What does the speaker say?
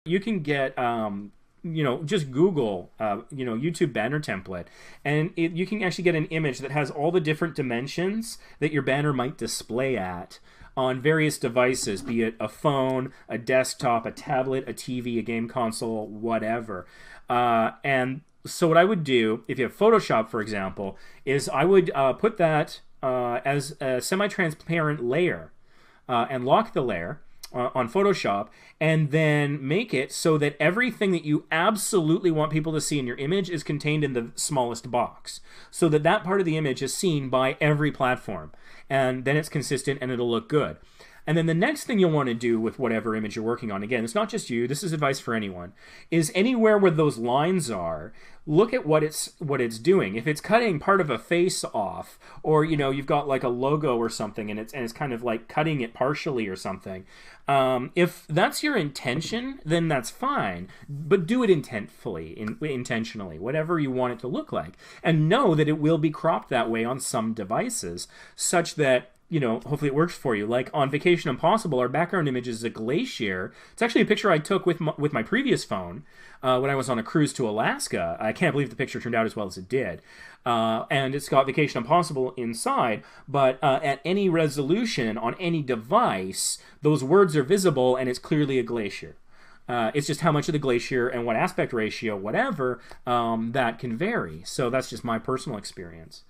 You can get just Google YouTube banner template, and you can actually get an image that has all the different dimensions that your banner might display at on various devices, be it a phone, a desktop, a tablet, a TV, a game console, whatever. And so what I would do, if you have Photoshop, for example, is I would put that as a semi-transparent layer and lock the layer on Photoshop, and then make it so that everything that you absolutely want people to see in your image is contained in the smallest box, so that that part of the image is seen by every platform, and then it's consistent and it'll look good. And then the next thing you'll want to do with whatever image you're working on, again, it's not just you, this is advice for anyone, is anywhere where those lines are, look at what it's doing. If it's cutting part of a face off, or you've got like a logo or something, and it's kind of like cutting it partially or something, if that's your intention, then that's fine. But do it intentionally, whatever you want it to look like, and know that it will be cropped that way on some devices, such that hopefully it works for you. Like on Vacation Impossible, our background image is a glacier. It's actually a picture I took with my previous phone when I was on a cruise to Alaska. I can't believe the picture turned out as well as it did. And it's got Vacation Impossible inside, but at any resolution on any device, those words are visible and it's clearly a glacier. It's just how much of the glacier and what aspect ratio, whatever, that can vary. So that's just my personal experience.